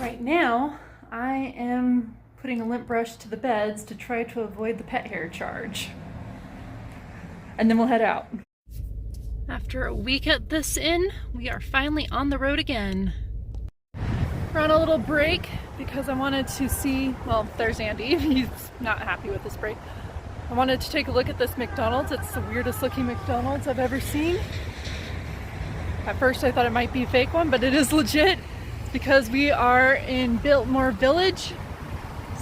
Right now, I am putting a lint brush to the beds to try to avoid the pet hair charge. And then we'll head out. After a week at this inn, we are finally on the road again. We're on a little break because I wanted to see, well, there's Andy. He's not happy with this break. I wanted to take a look at this McDonald's. It's the weirdest looking McDonald's I've ever seen. At first I thought it might be a fake one, but it is legit because we are in Biltmore Village.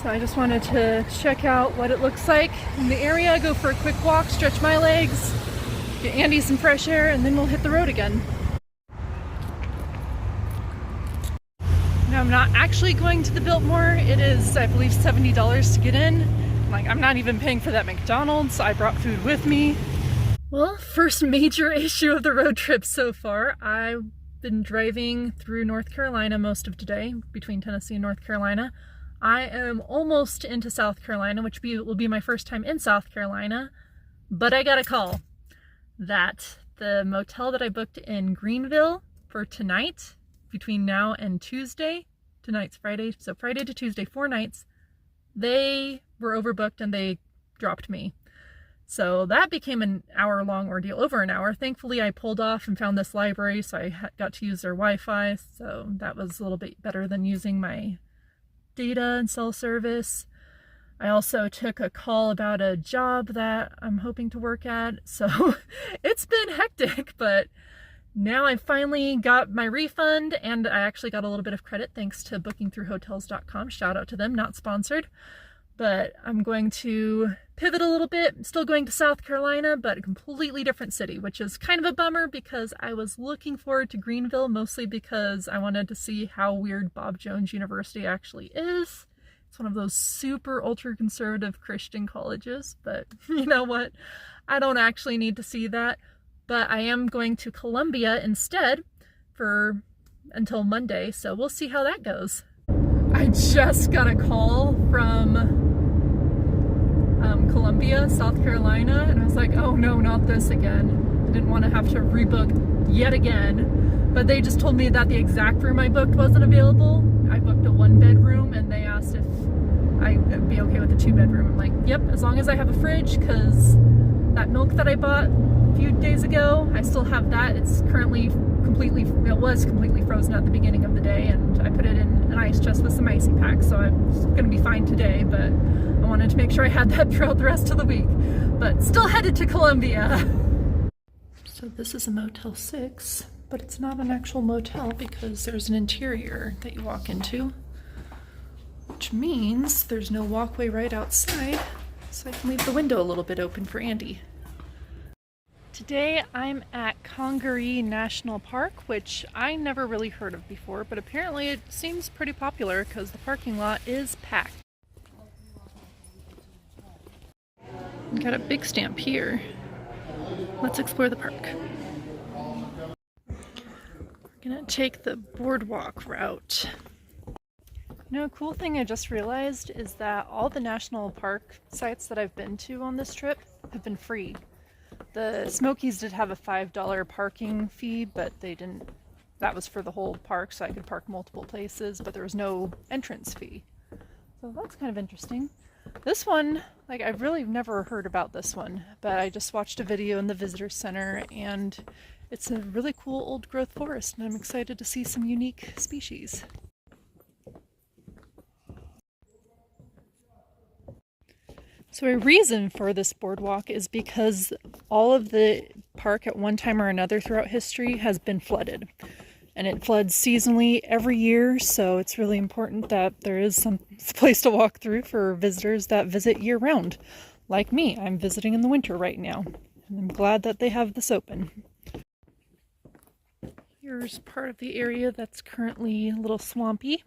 So I just wanted to check out what it looks like in the area, go for a quick walk, stretch my legs, get Andy some fresh air, and then we'll hit the road again. Now I'm not actually going to the Biltmore. It is, I believe, $70 to get in. Like, I'm not even paying for that McDonald's. I brought food with me. Well, first major issue of the road trip so far. I've been driving through North Carolina most of today, between Tennessee and North Carolina. I am almost into South Carolina, which will be my first time in South Carolina, but I got a call that the motel that I booked in Greenville for tonight, between now and Tuesday, tonight's Friday, so Friday to Tuesday, 4 nights, they were overbooked and they dropped me. So that became an hour-long ordeal, over an hour. Thankfully, I pulled off and found this library, so I got to use their Wi-Fi, so that was a little bit better than using my data and cell service. I also took a call about a job that I'm hoping to work at, so it's been hectic, but now I finally got my refund, and I actually got a little bit of credit thanks to bookingthroughhotels.com. Shout out to them, not sponsored. But I'm going to pivot a little bit. I'm still going to South Carolina, but a completely different city, which is kind of a bummer because I was looking forward to Greenville, mostly because I wanted to see how weird Bob Jones University actually is. It's one of those super ultra-conservative Christian colleges, but you know what? I don't actually need to see that. But I am going to Columbia instead until Monday, so we'll see how that goes. I just got a call from Columbia, South Carolina, and I was like, oh no, not this again. I didn't want to have to rebook yet again, but they just told me that the exact room I booked wasn't available. I booked a 1-bedroom and they asked if I'd be okay with a 2-bedroom. I'm like, yep, as long as I have a fridge, because that milk that I bought a few days ago, I still have that. It's currently it was completely frozen at the beginning of the day, and I put it in an ice chest with some icy packs, so I'm gonna be fine today, but I wanted to make sure I had that throughout the rest of the week. But still headed to Columbia. So this is a Motel 6, but it's not an actual motel because there's an interior that you walk into, which means there's no walkway right outside, so I can leave the window a little bit open for Andy. Today I'm at Congaree National Park, which I never really heard of before, but apparently it seems pretty popular because the parking lot is packed. We got a big stamp here. Let's explore the park. We're gonna take the boardwalk route. You know, a cool thing I just realized is that all the national park sites that I've been to on this trip have been free. The Smokies did have a $5 parking fee, but they didn't, that was for the whole park, so I could park multiple places, but there was no entrance fee. So that's kind of interesting. This one, like, I've really never heard about this one, but I just watched a video in the visitor center, and it's a really cool old growth forest, and I'm excited to see some unique species. So a reason for this boardwalk is because all of the park at one time or another throughout history has been flooded. And it floods seasonally every year, so it's really important that there is some place to walk through for visitors that visit year-round. Like me, I'm visiting in the winter right now, and I'm glad that they have this open. Here's part of the area that's currently a little swampy.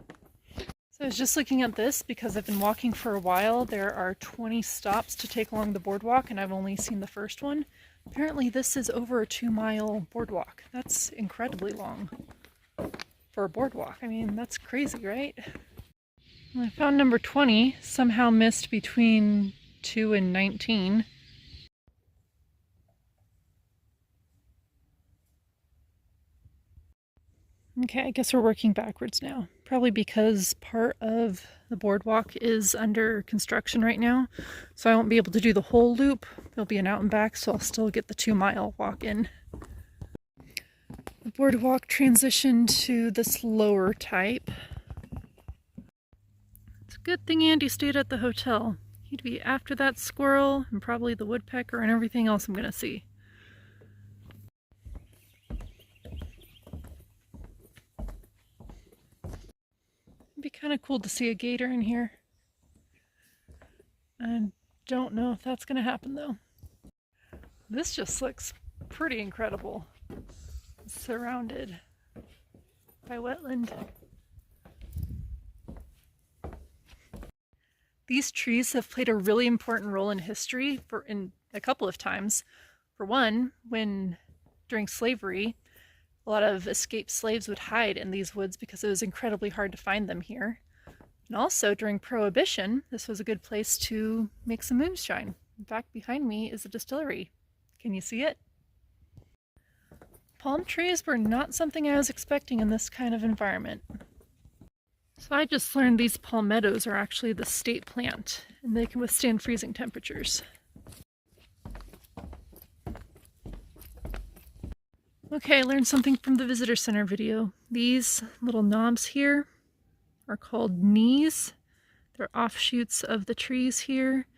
So I was just looking at this because I've been walking for a while. There are 20 stops to take along the boardwalk, and I've only seen the first one. Apparently this is over a 2-mile boardwalk. That's incredibly long for a boardwalk. I mean, that's crazy, right? Well, I found number 20, somehow missed between 2 and 19. Okay, I guess we're working backwards now. probably because part of the boardwalk is under construction right now, so I won't be able to do the whole loop. There'll be an out and back, so I'll still get the 2-mile walk in. The boardwalk transitioned to this lower type. It's a good thing Andy stayed at the hotel. He'd be after that squirrel and probably the woodpecker and everything else I'm gonna see. It'd be kind of cool to see a gator in here. I don't know if that's gonna happen though. This just looks pretty incredible. It's surrounded by wetland. These trees have played a really important role in history in a couple of times. For one, during slavery, a lot of escaped slaves would hide in these woods because it was incredibly hard to find them here. And also during Prohibition, this was a good place to make some moonshine. In fact, behind me is a distillery. Can you see it? Palm trees were not something I was expecting in this kind of environment. So I just learned these palmettos are actually the state plant, and they can withstand freezing temperatures. Okay, I learned something from the visitor center video. These little knobs here are called knees. They're offshoots of the trees here.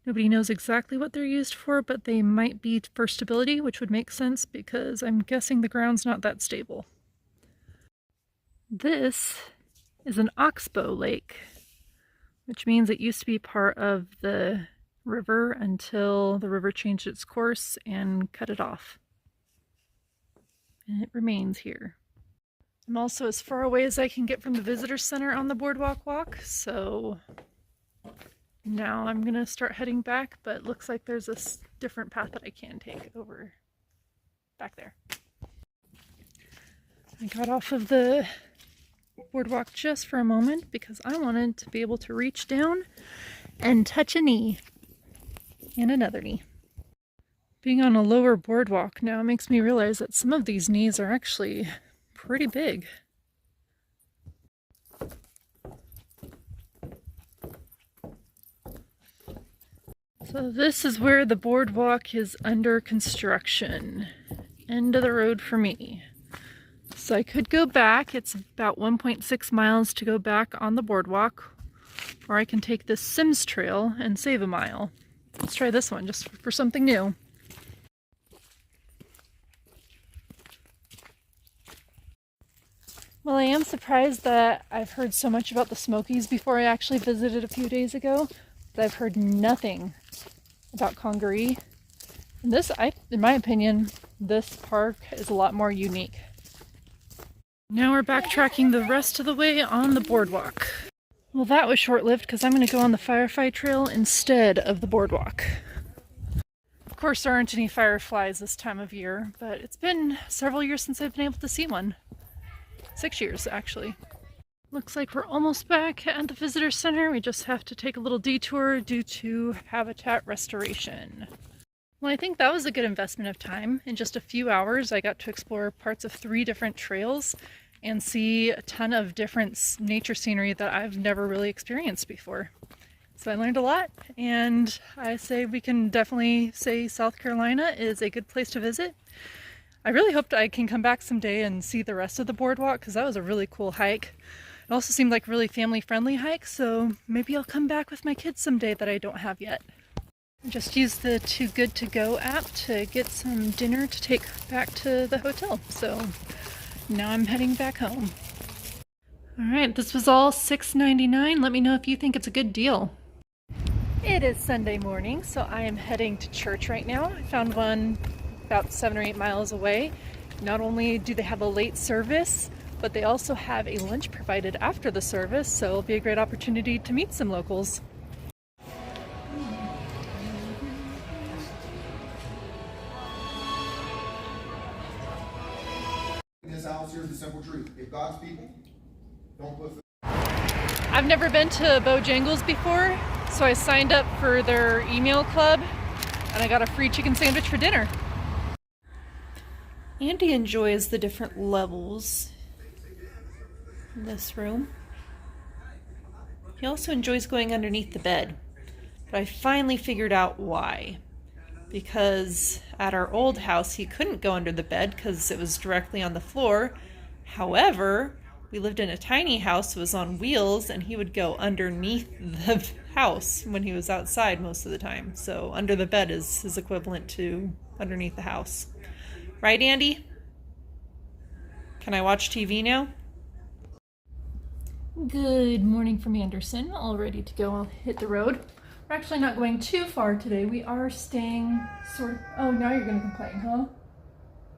Nobody knows exactly what they're used for, but they might be for stability, which would make sense because I'm guessing the ground's not that stable. This is an oxbow lake, which means it used to be part of the river until the river changed its course and cut it off. And it remains here. I'm also as far away as I can get from the visitor center on the boardwalk walk, so now I'm gonna start heading back, but it looks like there's this different path that I can take over back there. I got off of the boardwalk just for a moment because I wanted to be able to reach down and touch a knee and another knee. Being on a lower boardwalk now makes me realize that some of these knees are actually pretty big. So this is where the boardwalk is under construction. End of the road for me. So I could go back. It's about 1.6 miles to go back on the boardwalk, or I can take this Sims trail and save a mile. Let's try this one just for something new. Well, I am surprised that I've heard so much about the Smokies before I actually visited a few days ago, but I've heard nothing about Congaree. And this, in my opinion, this park is a lot more unique. Now we're backtracking the rest of the way on the boardwalk. Well, that was short-lived because I'm going to go on the Firefly Trail instead of the boardwalk. Of course, there aren't any fireflies this time of year, but it's been several years since I've been able to see one. 6 years, actually. Looks like we're almost back at the visitor center. We just have to take a little detour due to habitat restoration. Well, I think that was a good investment of time. In just a few hours, I got to explore parts of 3 different trails and see a ton of different nature scenery that I've never really experienced before. So I learned a lot, and I say we can definitely say South Carolina is a good place to visit. I really hoped I can come back someday and see the rest of the boardwalk because that was a really cool hike. It also seemed like a really family-friendly hike, so maybe I'll come back with my kids someday that I don't have yet. I just used the Too Good To Go app to get some dinner to take back to the hotel, so now I'm heading back home. Alright, this was all $6.99. Let me know if you think it's a good deal. It is Sunday morning, so I am heading to church right now. I found one about 7 or 8 miles away. Not only do they have a late service, but they also have a lunch provided after the service, so it'll be a great opportunity to meet some locals. In this house, here's the simple truth. If God's people don't put... I've never been to Bojangles before, so I signed up for their email club, and I got a free chicken sandwich for dinner. Andy enjoys the different levels in this room. He also enjoys going underneath the bed, but I finally figured out why. Because at our old house, he couldn't go under the bed because it was directly on the floor. However, we lived in a tiny house, it was on wheels, and he would go underneath the house when he was outside most of the time. So under the bed is his equivalent to underneath the house. Right, Andy? Can I watch TV now? Good morning from Anderson. All ready to go. I'll hit the road. We're actually not going too far today. We are staying sort of... Oh, now you're going to complain, huh?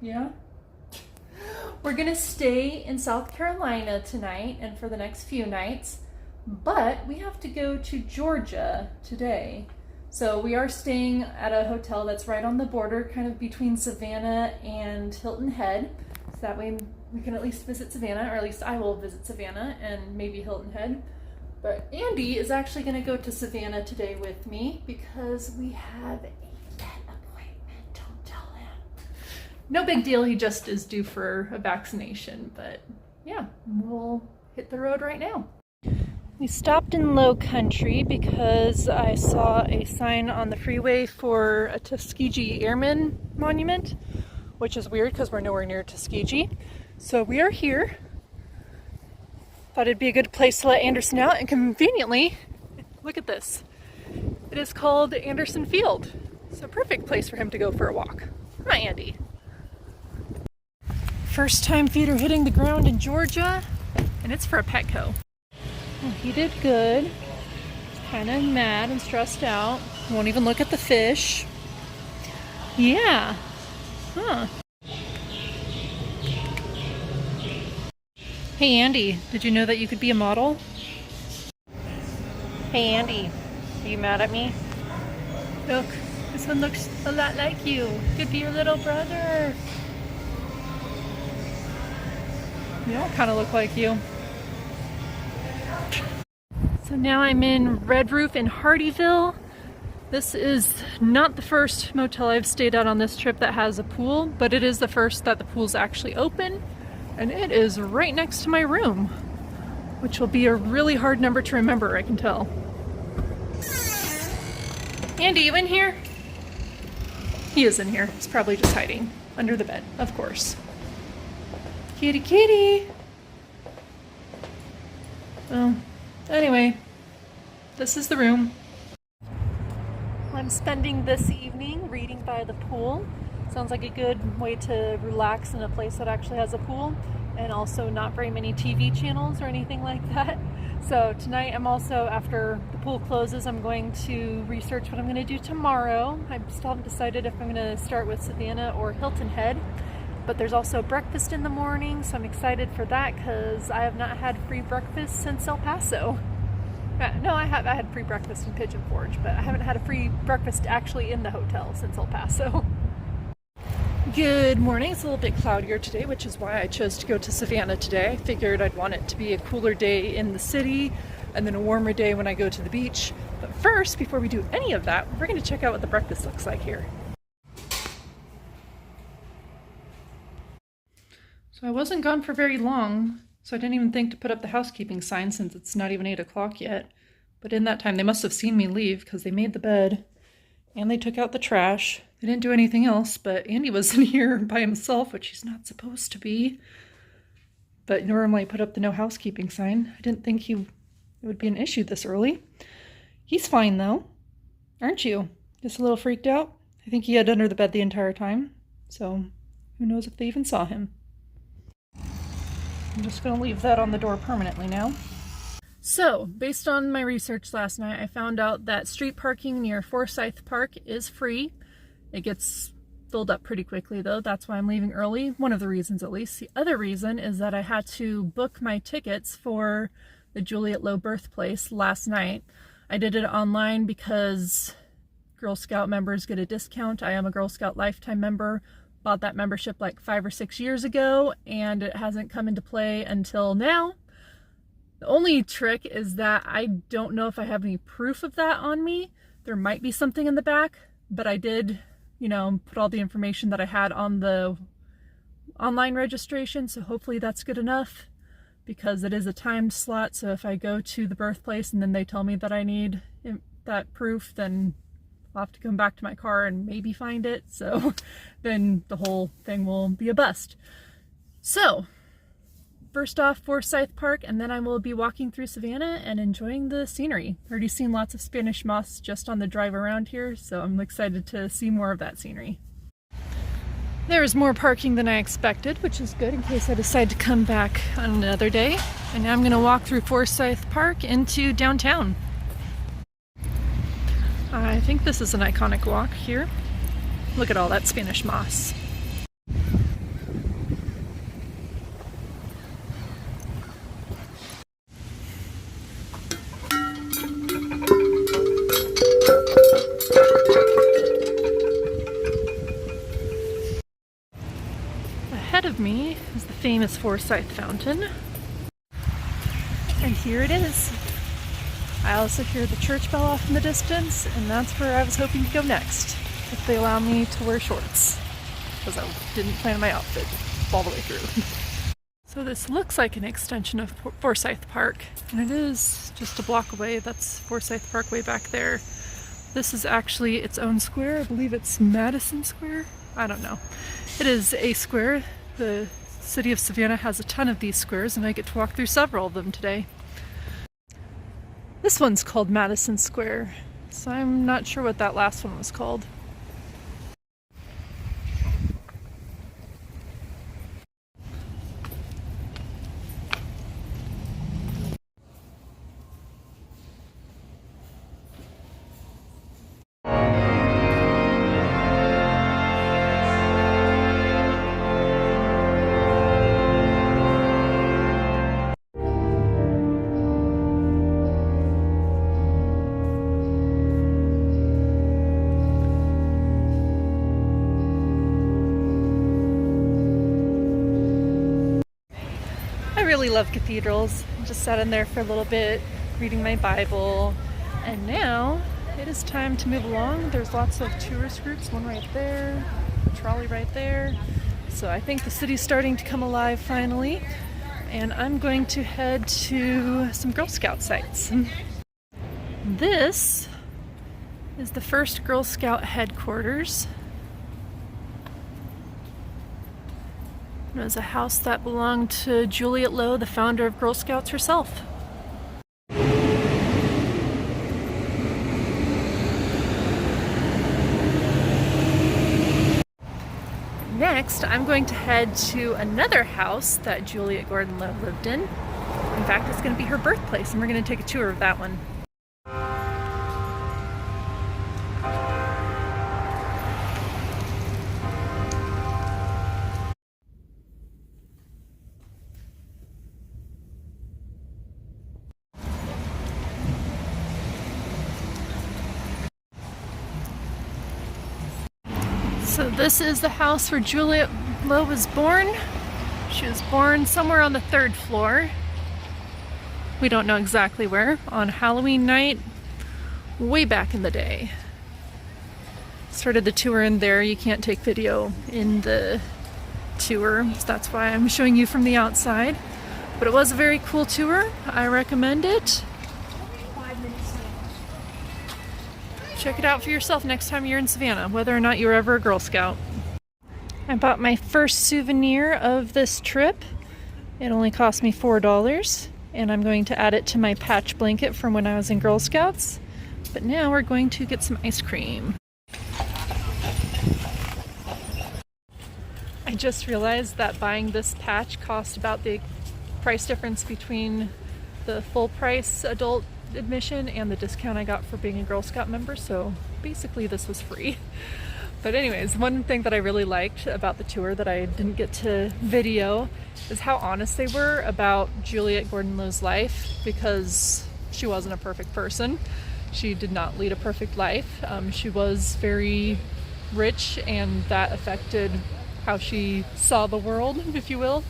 Yeah? We're going to stay in South Carolina tonight and for the next few nights, but we have to go to Georgia today. So we are staying at a hotel that's right on the border, kind of between Savannah and Hilton Head. So that way we can at least visit Savannah, or at least I will visit Savannah and maybe Hilton Head. But Andy is actually going to go to Savannah today with me because we have a vet appointment. Don't tell him. No big deal, he just is due for a vaccination. But yeah, we'll hit the road right now. We stopped in Low Country because I saw a sign on the freeway for a Tuskegee Airmen monument, which is weird because we're nowhere near Tuskegee. So we are here. Thought it'd be a good place to let Anderson out, and conveniently, look at this. It is called Anderson Field. It's a perfect place for him to go for a walk. Hi, Andy. First time feet are hitting the ground in Georgia, and it's for a Petco. Well, he did good. He's kind of mad and stressed out. Won't even look at the fish. Yeah. Huh. Hey Andy, did you know that you could be a model? Hey Andy, are you mad at me? Look, this one looks a lot like you. Could be your little brother. You don't kind of look like you. So now I'm in Red Roof in Hardyville. This is not the first motel I've stayed at on this trip that has a pool, but it is the first that the pool's actually open. And it is right next to my room, which will be a really hard number to remember, I can tell. Andy, you in here? He is in here. He's probably just hiding under the bed, of course. Kitty, kitty. Well, anyway, this is the room. I'm spending this evening reading by the pool. Sounds like a good way to relax in a place that actually has a pool, and also not very many TV channels or anything like that. So tonight I'm also, after the pool closes, I'm going to research what I'm going to do tomorrow. I still haven't decided if I'm going to start with Savannah or Hilton Head, but there's also breakfast in the morning, so I'm excited for that because I have not had free breakfast since El Paso. No, I had free breakfast in Pigeon Forge, but I haven't had a free breakfast actually in the hotel since El Paso. Good morning. It's a little bit cloudier today, which is why I chose to go to Savannah today. I figured I'd want it to be a cooler day in the city and then a warmer day when I go to the beach. But first, before we do any of that, we're going to check out what the breakfast looks like here. So I wasn't gone for very long, so I didn't even think to put up the housekeeping sign since it's not even 8 o'clock yet. But in that time, they must have seen me leave because they made the bed and they took out the trash. They didn't do anything else, but Andy was in here by himself, which he's not supposed to be. But normally I put up the no housekeeping sign. I didn't think it would be an issue this early. He's fine though, aren't you? Just a little freaked out? I think he had under the bed the entire time, so who knows if they even saw him. I'm just going to leave that on the door permanently now. So, based on my research last night, I found out that street parking near Forsyth Park is free. It gets filled up pretty quickly though, that's why I'm leaving early. One of the reasons at least. The other reason is that I had to book my tickets for the Juliet Low birthplace last night. I did it online because Girl Scout members get a discount. I am a Girl Scout lifetime member. Bought that membership like 5 or 6 years ago and it hasn't come into play until now. The only trick is that I don't know if I have any proof of that on me. There might be something in the back, but I did, put all the information that I had on the online registration, so hopefully that's good enough. because it is a timed slot. So if I go to the birthplace and then they tell me that I need that proof, then I'll have to come back to my car and maybe find it. So then the whole thing will be a bust. So first off, Forsyth Park, and then I will be walking through Savannah and enjoying the scenery. Already seen lots of Spanish moss just on the drive around here, so I'm excited to see more of that scenery. There is more parking than I expected, which is good in case I decide to come back on another day. And now I'm going to walk through Forsyth Park into downtown. I think this is an iconic walk here. Look at all that Spanish moss. Ahead of me is the famous Forsyth Fountain. And here it is. I also hear the church bell off in the distance, and that's where I was hoping to go next, if they allow me to wear shorts, because I didn't plan my outfit all the way through. So this looks like an extension of Forsyth Park, and it is just a block away. That's Forsyth Park way back there. This is actually its own square. I believe it's Madison Square. I don't know. It is a square. The city of Savannah has a ton of these squares, and I get to walk through several of them today. This one's called Madison Square, so I'm not sure what that last one was called. I really love cathedrals. I just sat in there for a little bit, reading my Bible, and now it is time to move along. There's lots of tourist groups, one right there, a trolley right there. So I think the city's starting to come alive finally, and I'm going to head to some Girl Scout sites. This is the first Girl Scout headquarters. It was a house that belonged to Juliet Lowe, the founder of Girl Scouts herself. Next, I'm going to head to another house that Juliet Gordon Lowe lived in. In fact, it's going to be her birthplace, and we're going to take a tour of that one. So this is the house where Juliet Lowe was born. She was born somewhere on the 3rd floor. We don't know exactly where. On Halloween night, way back in the day. Started the tour in there. You can't take video in the tour, so that's why I'm showing you from the outside. But it was a very cool tour. I recommend it. Check it out for yourself next time you're in Savannah, whether or not you were ever a Girl Scout. I bought my first souvenir of this trip. It only cost me $4, and I'm going to add it to my patch blanket from when I was in Girl Scouts. But now we're going to get some ice cream. I just realized that buying this patch cost about the price difference between the full price adult admission and the discount I got for being a Girl Scout member, so basically this was free. But anyways, one thing that I really liked about the tour that I didn't get to video is how honest they were about Juliet Gordon Lowe's life, because she wasn't a perfect person. She did not lead a perfect life. She was very rich, and that affected how she saw the world, if you will.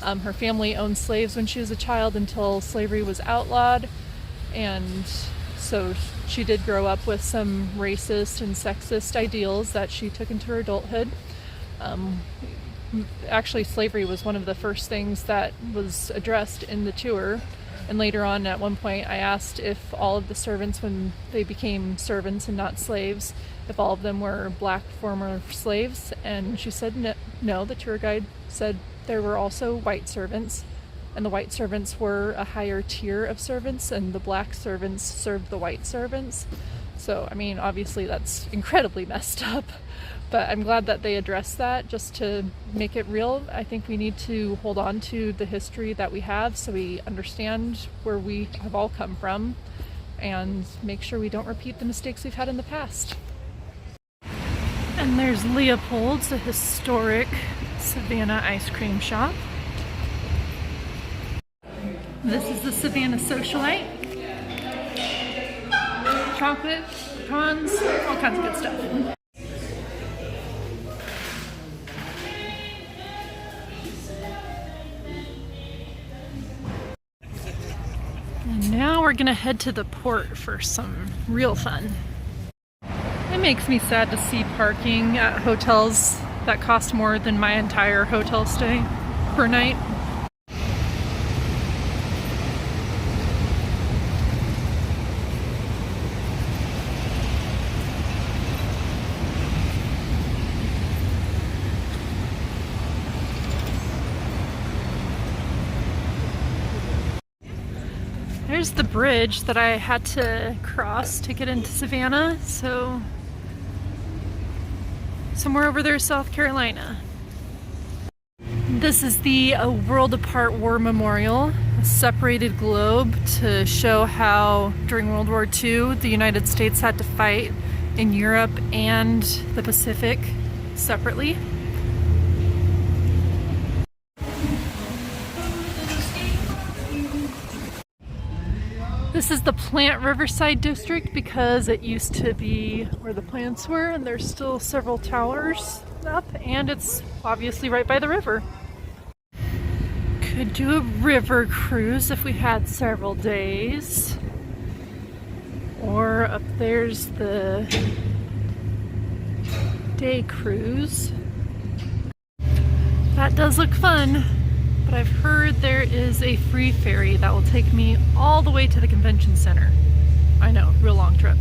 Her family owned slaves when she was a child until slavery was outlawed. And so she did grow up with some racist and sexist ideals that she took into her adulthood. Actually, slavery was one of the first things that was addressed in the tour. And later on, at one point, I asked if all of the servants, when they became servants and not slaves, if all of them were black former slaves. And she said no. The tour guide said there were also white servants. And the white servants were a higher tier of servants, and the black servants served the white servants. So, I mean, obviously that's incredibly messed up. But I'm glad that they addressed that just to make it real. I think we need to hold on to the history that we have so we understand where we have all come from and make sure we don't repeat the mistakes we've had in the past. And there's Leopold's, a historic Savannah ice cream shop. This is the Savannah Socialite. Chocolate, pecans, all kinds of good stuff. And now we're gonna head to the port for some real fun. It makes me sad to see parking at hotels that cost more than my entire hotel stay per night. There's the bridge that I had to cross to get into Savannah, so somewhere over there, South Carolina. This is the World Apart War Memorial, a separated globe to show how during World War II the United States had to fight in Europe and the Pacific separately. This is the Plant Riverside District because it used to be where the plants were, and there's still several towers up, and it's obviously right by the river. Could do a river cruise if we had several days. Or up there's the day cruise. That does look fun. But I've heard there is a free ferry that will take me all the way to the convention center. I know, real long trip.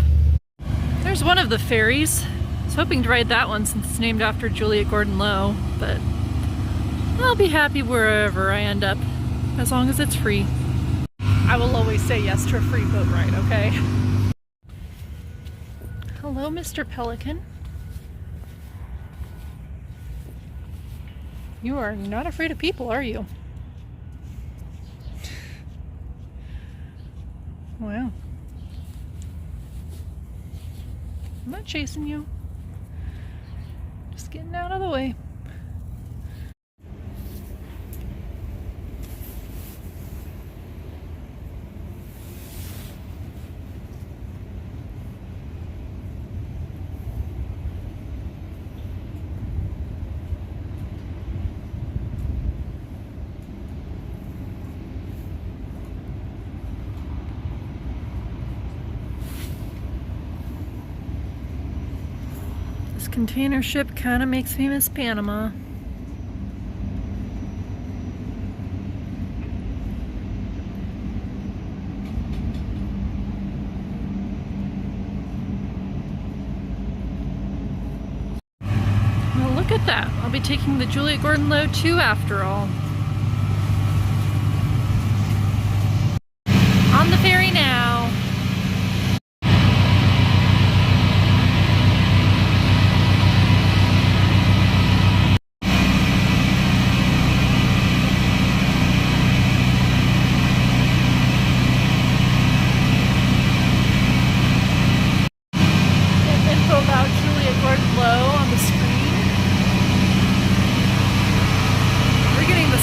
There's one of the ferries. I was hoping to ride that one since it's named after Juliet Gordon Low, but I'll be happy wherever I end up, as long as it's free. I will always say yes to a free boat ride, okay? Hello, Mr. Pelican. You are not afraid of people, are you? Wow. I'm not chasing you. Just getting out of the way. This container ship kind of makes me miss Panama. Well, look at that. I'll be taking the Juliet Gordon Low too after all. On the ferry now. About Juliet Gordon Low on the screen. We're getting the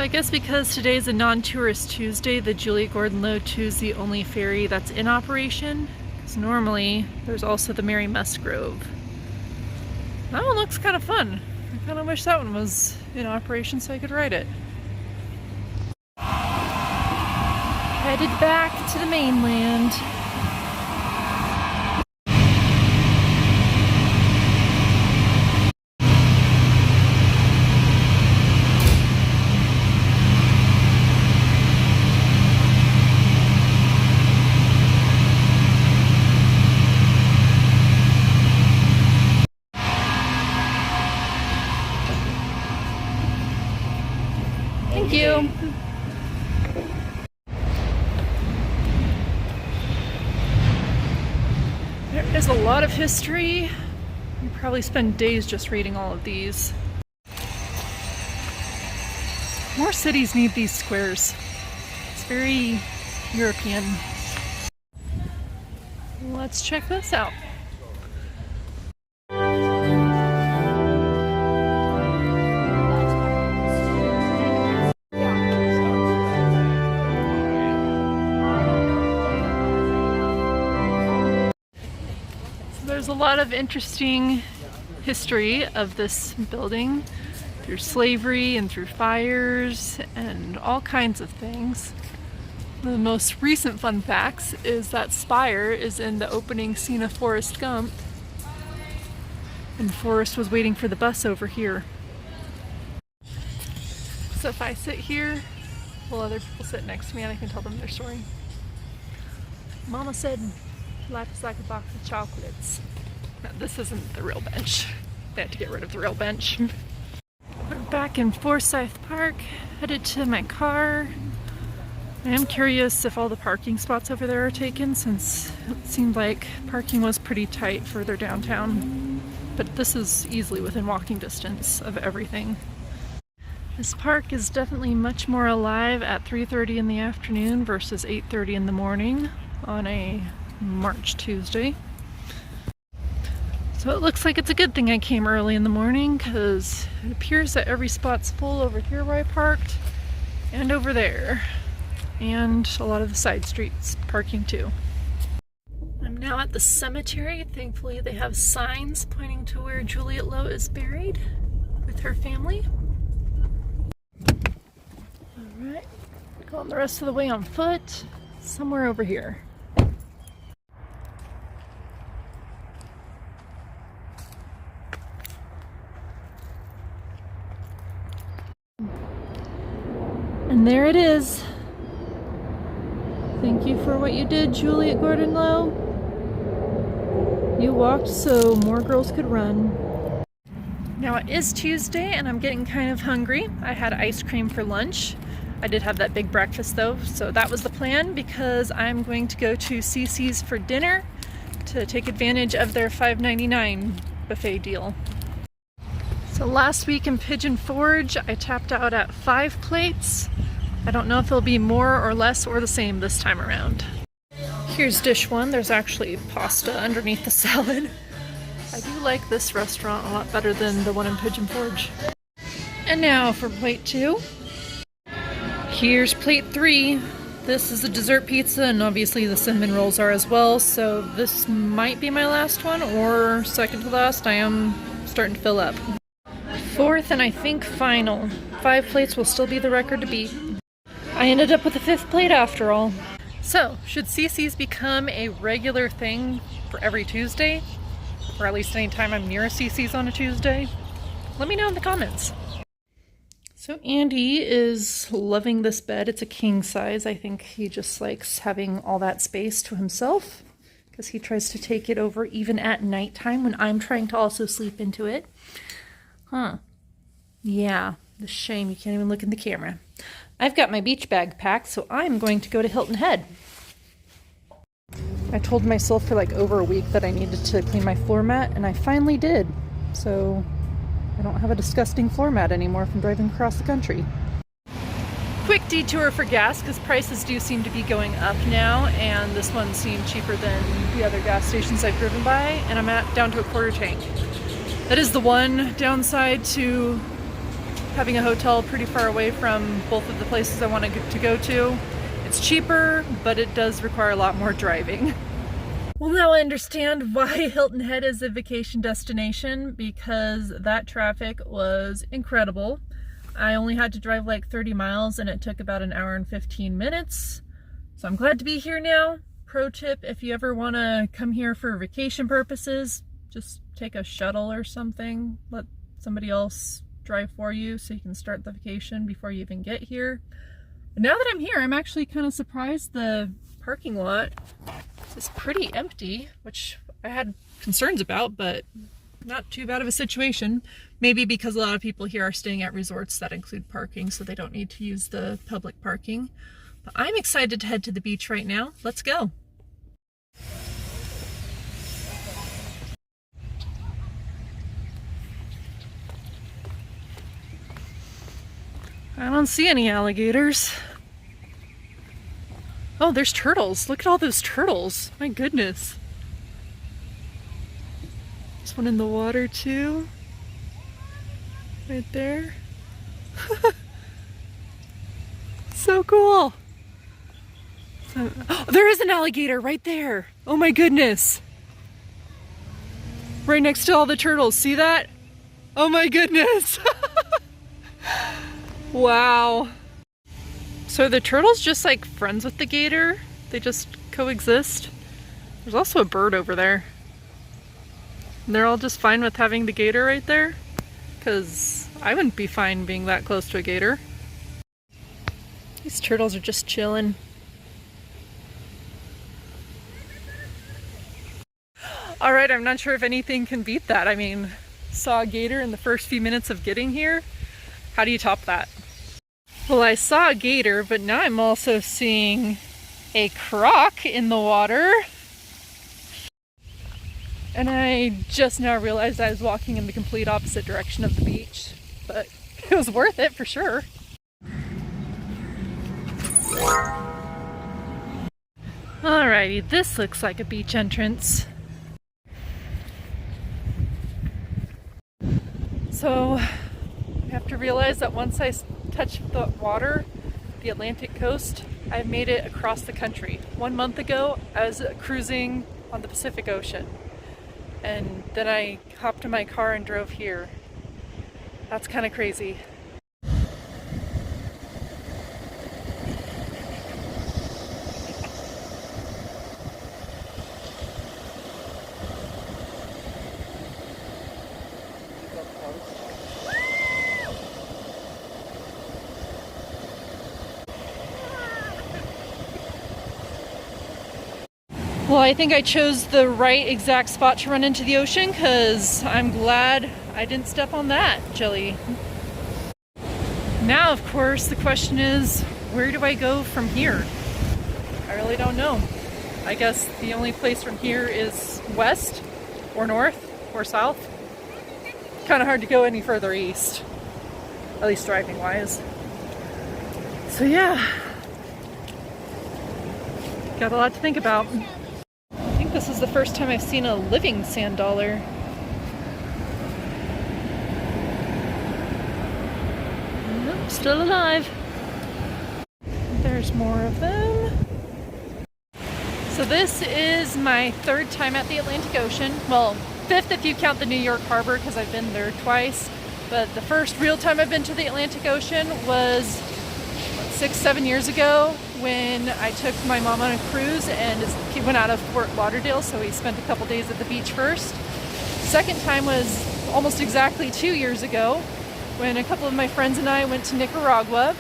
So I guess because today's a non-tourist Tuesday, the Juliet Gordon Low 2 is the only ferry that's in operation. Because normally there's also the Mary Musgrove. That one looks kind of fun. I kind of wish that one was in operation so I could ride it. Headed back to the mainland. Thank you. There is a lot of history. You probably spend days just reading all of these. More cities need these squares. It's very European. Let's check this out. There's a lot of interesting history of this building through slavery and through fires and all kinds of things. One of the most recent fun facts is that spire is in the opening scene of Forrest Gump, and Forrest was waiting for the bus over here. So if I sit here, will other people sit next to me and I can tell them their story? Mama said life is like a box of chocolates. No, this isn't the real bench. They had to get rid of the real bench. We're back in Forsyth Park, headed to my car. I am curious if all the parking spots over there are taken, since it seemed like parking was pretty tight further downtown. But this is easily within walking distance of everything. This park is definitely much more alive at 3:30 in the afternoon versus 8:30 in the morning on a March Tuesday. So it looks like it's a good thing I came early in the morning, because it appears that every spot's full over here where I parked and over there, and a lot of the side streets parking too. I'm now at the cemetery. Thankfully they have signs pointing to where Juliet Low is buried with her family. Alright, going the rest of the way on foot, somewhere over here. And there it is. Thank you for what you did, Juliet Gordon Low. You walked so more girls could run. Now it is Tuesday and I'm getting kind of hungry. I had ice cream for lunch. I did have that big breakfast though, so that was the plan, because I'm going to go to CC's for dinner to take advantage of their $5.99 buffet deal. So last week in Pigeon Forge, I tapped out at 5 plates. I don't know if it'll be more or less or the same this time around. Here's dish 1. There's actually pasta underneath the salad. I do like this restaurant a lot better than the one in Pigeon Forge. And now for plate 2. Here's plate 3. This is a dessert pizza, and obviously the cinnamon rolls are as well, so this might be my last one, or second to last. I am starting to fill up. 4th and I think final. 5 plates will still be the record to beat. I ended up with a 5th plate after all. So, should CC's become a regular thing for every Tuesday? Or at least any time I'm near a CC's on a Tuesday? Let me know in the comments. So Andy is loving this bed. It's a king size. I think he just likes having all that space to himself, because he tries to take it over even at nighttime when I'm trying to also sleep into it. Huh. Yeah, the shame you can't even look in the camera. I've got my beach bag packed, so I'm going to go to Hilton Head. I told myself for like over a week that I needed to clean my floor mat, and I finally did. So I don't have a disgusting floor mat anymore from driving across the country. Quick detour for gas, because prices do seem to be going up now, and this one seemed cheaper than the other gas stations I've driven by, and I'm down to a quarter tank. That is the one downside to having a hotel pretty far away from both of the places I want to go to. It's cheaper, but it does require a lot more driving. Well, now I understand why Hilton Head is a vacation destination, because that traffic was incredible. I only had to drive like 30 miles and it took about an hour and 15 minutes. So I'm glad to be here now. Pro tip, if you ever want to come here for vacation purposes, just take a shuttle or something. Let somebody else drive for you so you can start the vacation before you even get here. But now that I'm here, I'm actually kind of surprised the parking lot is pretty empty, which I had concerns about, but not too bad of a situation. Maybe because a lot of people here are staying at resorts that include parking, so they don't need to use the public parking. But I'm excited to head to the beach right now. Let's go. I don't see any alligators. Oh, there's turtles. Look at all those turtles. My goodness. There's one in the water too. Right there. So cool. Oh, there is an alligator right there. Oh my goodness. Right next to all the turtles. See that? Oh my goodness. Wow. So are the turtles just like friends with the gator? They just coexist? There's also a bird over there. And they're all just fine with having the gator right there? Because I wouldn't be fine being that close to a gator. These turtles are just chilling. Alright, I'm not sure if anything can beat that. I mean, saw a gator in the first few minutes of getting here. How do you top that? Well, I saw a gator, but now I'm also seeing a croc in the water. And I just now realized I was walking in the complete opposite direction of the beach, but it was worth it for sure. Alrighty, this looks like a beach entrance. So I have to realize that once I touch the water, the Atlantic coast, I've made it across the country. 1 month ago, I was cruising on the Pacific Ocean, and then I hopped in my car and drove here. That's kind of crazy. Well, I think I chose the right exact spot to run into the ocean, because I'm glad I didn't step on that jelly. Now, of course, the question is, where do I go from here? I really don't know. I guess the only place from here is west, or north, or south. Kind of hard to go any further east, at least driving wise. So yeah, got a lot to think about. This is the first time I've seen a living sand dollar. Nope, still alive. There's more of them. So this is my third time at the Atlantic Ocean. Well, fifth if you count the New York Harbor, because I've been there twice. But the first real time I've been to the Atlantic Ocean was 6-7 years ago, when I took my mom on a cruise, and he went out of Fort Lauderdale, so we spent a couple days at the beach first. Second time was almost exactly 2 years ago, when a couple of my friends and I went to Nicaragua.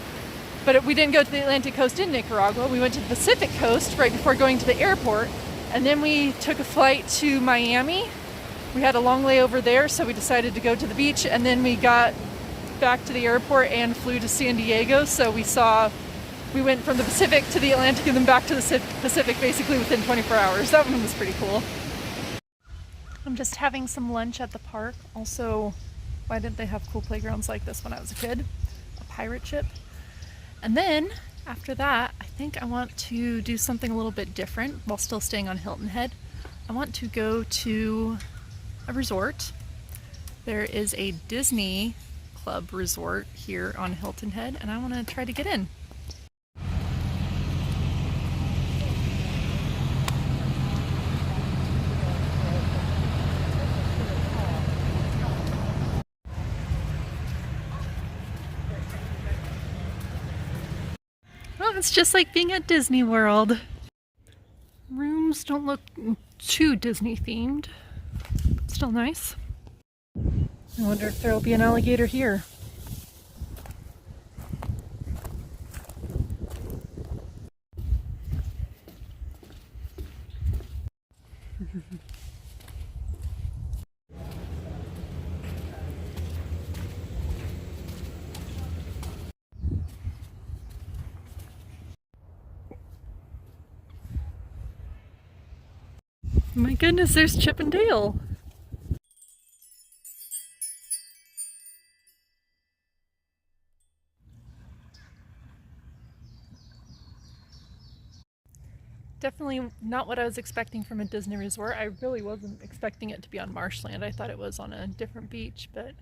But we didn't go to the Atlantic coast in Nicaragua. We went to the Pacific coast right before going to the airport, and then we took a flight to Miami. We had a long layover there, so we decided to go to the beach, and then we got back to the airport and flew to San Diego. So we went from the Pacific to the Atlantic and then back to the Pacific basically within 24 hours. That one was pretty cool. I'm just having some lunch at the park. Also, why didn't they have cool playgrounds like this when I was a kid? A pirate ship. And then after that, I think I want to do something a little bit different while still staying on Hilton Head. I want to go to a resort. There is a Disney Club resort here on Hilton Head, and I want to try to get in. Well, it's just like being at Disney World. Rooms don't look too Disney themed, but still nice. I wonder if there will be an alligator here. My goodness, there's Chip and Dale. Definitely not what I was expecting from a Disney resort. I really wasn't expecting it to be on marshland. I thought it was on a different beach, but it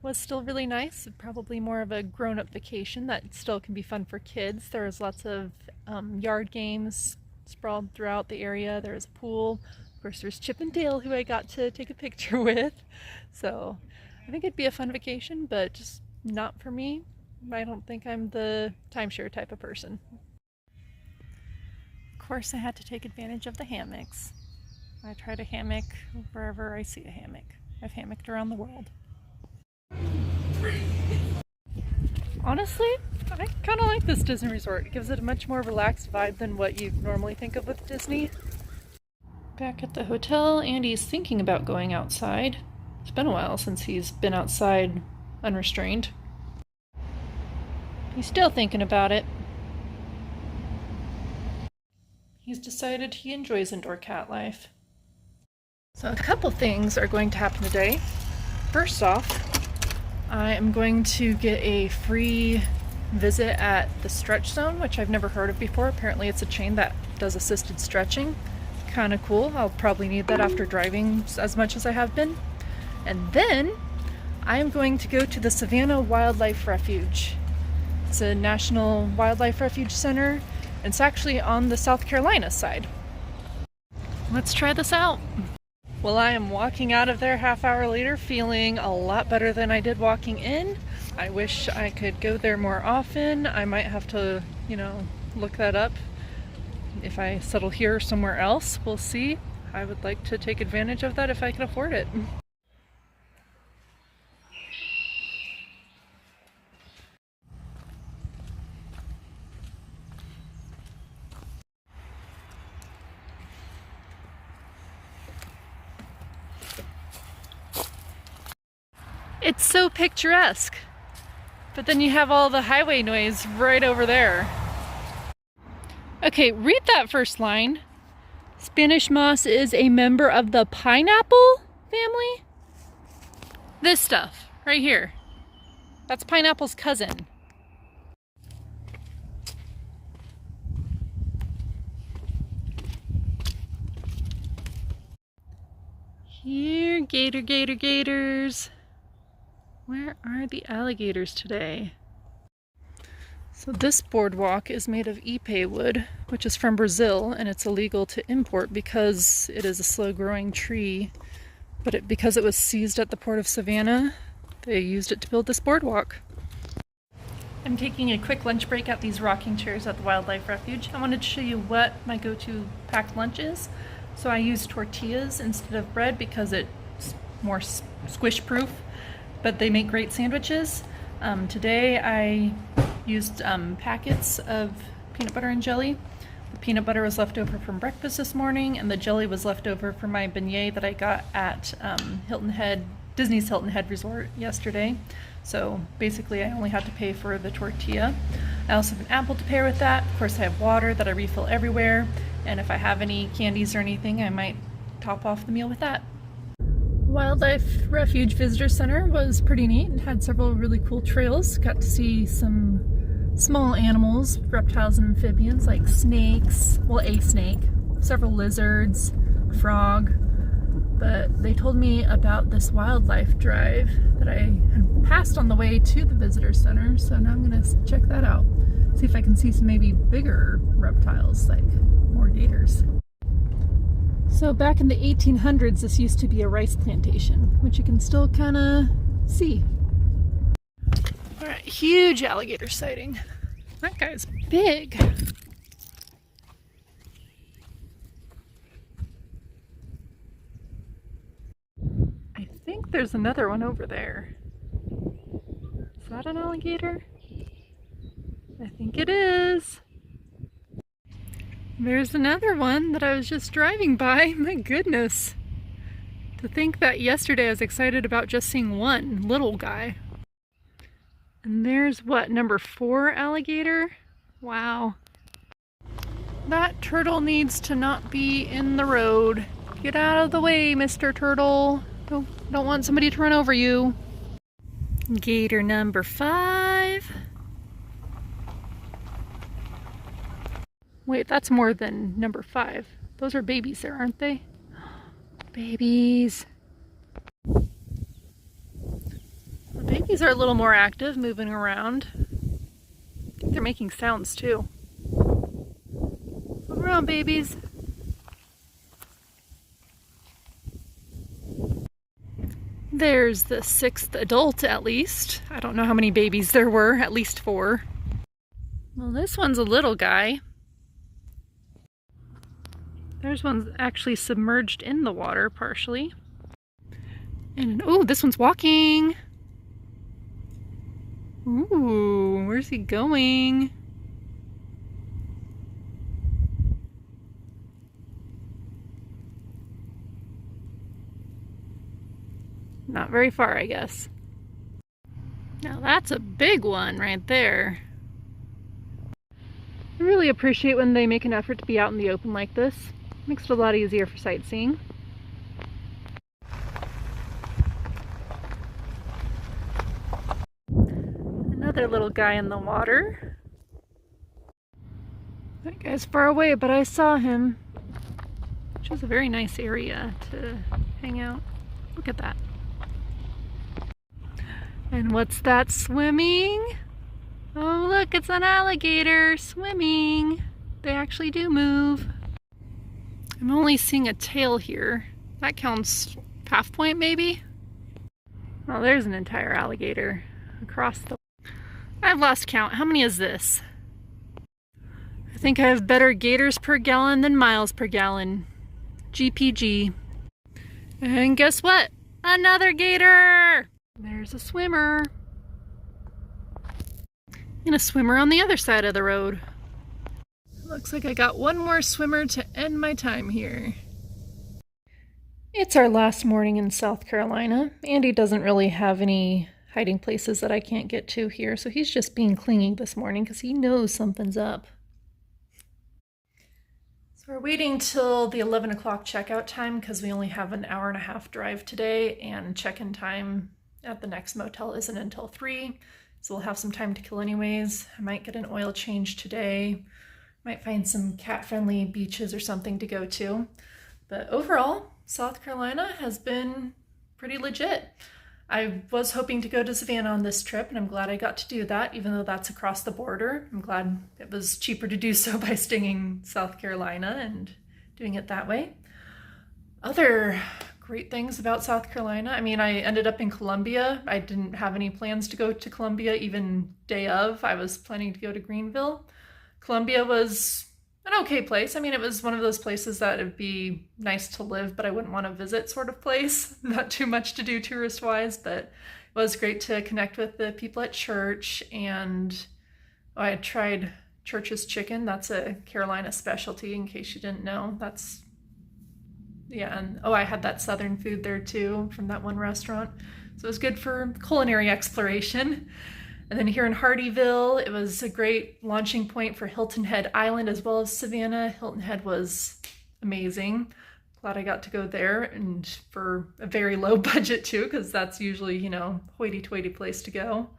was still really nice. Probably more of a grown-up vacation that still can be fun for kids. There was lots of yard games sprawled throughout the area. There was a pool. Of course, there's Chip and Dale, who I got to take a picture with. So I think it'd be a fun vacation, but just not for me. I don't think I'm the timeshare type of person. Of course, I had to take advantage of the hammocks. I try to hammock wherever I see a hammock. I've hammocked around the world. Honestly, I kind of like this Disney resort. It gives it a much more relaxed vibe than what you normally think of with Disney. Back at the hotel, Andy's thinking about going outside. It's been a while since he's been outside unrestrained. He's still thinking about it. He's decided he enjoys indoor cat life. So a couple things are going to happen today. First off, I am going to get a free visit at the Stretch Zone, which I've never heard of before. Apparently it's a chain that does assisted stretching. Kind of cool. I'll probably need that after driving as much as I have been. And then I am going to go to the Savannah Wildlife Refuge. It's a National Wildlife Refuge Center. It's actually on the South Carolina side. Let's try this out. Well, I am walking out of there half hour later feeling a lot better than I did walking in. I wish I could go there more often. I might have to, look that up. If I settle here or somewhere else, we'll see. I would like to take advantage of that if I can afford it. It's so picturesque, but then you have all the highway noise right over there. Okay, read that first line. Spanish moss is a member of the pineapple family? This stuff, right here. That's pineapple's cousin. Here, gators. Where are the alligators today? So this boardwalk is made of ipe wood, which is from Brazil, and it's illegal to import because it is a slow-growing tree. But because it was seized at the port of Savannah, they used it to build this boardwalk. I'm taking a quick lunch break at these rocking chairs at the Wildlife Refuge. I wanted to show you what my go-to packed lunch is. So I use tortillas instead of bread because it's more squish-proof, but they make great sandwiches. Today I used packets of peanut butter and jelly. The peanut butter was left over from breakfast this morning, and the jelly was left over from my beignet that I got at Hilton Head, Disney's Hilton Head Resort yesterday. So basically I only had to pay for the tortilla. I also have an apple to pair with that. Of course I have water that I refill everywhere, and if I have any candies or anything, I might top off the meal with that. Wildlife Refuge Visitor Center was pretty neat. It had several really cool trails. Got to see some small animals, reptiles and amphibians like snakes, well, a snake, several lizards, a frog. But they told me about this wildlife drive that I had passed on the way to the visitor center, so now I'm gonna check that out. See if I can see some maybe bigger reptiles, like more gators. So back in the 1800s, this used to be a rice plantation, which you can still kind of see. All right, huge alligator sighting. That guy's big. I think there's another one over there. Is that an alligator? I think it is. There's another one that I was just driving by. My goodness. To think that yesterday I was excited about just seeing one little guy. And there's what, number 4 alligator? Wow. That turtle needs to not be in the road. Get out of the way, Mr. Turtle. Don't want somebody to run over you. Gator number 5. Wait, that's more than number 5. Those are babies there, aren't they? Babies. The babies are a little more active, moving around. I think they're making sounds too. Move around, babies. There's the 6th adult, at least. I don't know how many babies there were, at least 4. Well, this one's a little guy. There's one actually submerged in the water, partially. And, oh, this one's walking. Ooh, where's he going? Not very far, I guess. Now that's a big one right there. I really appreciate when they make an effort to be out in the open like this. Makes it a lot easier for sightseeing. Another little guy in the water. That guy's far away, but I saw him. Which is a very nice area to hang out. Look at that. And what's that swimming? Oh, look, it's an alligator swimming. They actually do move. I'm only seeing a tail here. That counts half point, maybe? Oh, there's an entire alligator across the... I've lost count. How many is this? I think I have better gators per gallon than miles per gallon. GPG. And guess what? Another gator! There's a swimmer. And a swimmer on the other side of the road. Looks like I got one more swimmer to end my time here. It's our last morning in South Carolina. Andy doesn't really have any hiding places that I can't get to here, so he's just being clingy this morning because he knows something's up. So we're waiting till the 11 o'clock checkout time because we only have an hour and a half drive today, and check-in time at the next motel isn't until 3, so we'll have some time to kill anyways. I might get an oil change today. Might find some cat-friendly beaches or something to go to. But overall, South Carolina has been pretty legit. I was hoping to go to Savannah on this trip, and I'm glad I got to do that, even though that's across the border. I'm glad it was cheaper to do so by staying in South Carolina and doing it that way. Other great things about South Carolina, I mean, I ended up in Columbia. I didn't have any plans to go to Columbia even day of. I was planning to go to Greenville. Columbia was an okay place. I mean, it was one of those places that it'd be nice to live, but I wouldn't want to visit sort of place. Not too much to do tourist-wise, but it was great to connect with the people at church. And I tried Church's chicken. That's a Carolina specialty, in case you didn't know. That's, yeah, and oh, I had that southern food there too from that one restaurant. So it was good for culinary exploration. And then here in Hardeeville, it was a great launching point for Hilton Head Island as well as Savannah. Hilton Head was amazing. Glad I got to go there, and for a very low budget too, because that's usually, you know, hoity-toity place to go.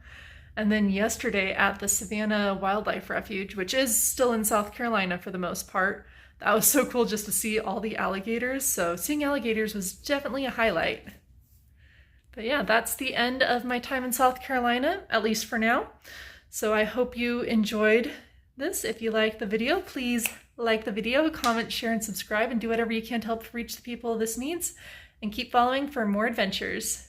And then yesterday at the Savannah Wildlife Refuge, which is still in South Carolina for the most part, that was so cool just to see all the alligators. So seeing alligators was definitely a highlight. But yeah, that's the end of my time in South Carolina, at least for now. So I hope you enjoyed this. If you liked the video, please like the video, comment, share, and subscribe, and do whatever you can to help reach the people this needs. And keep following for more adventures.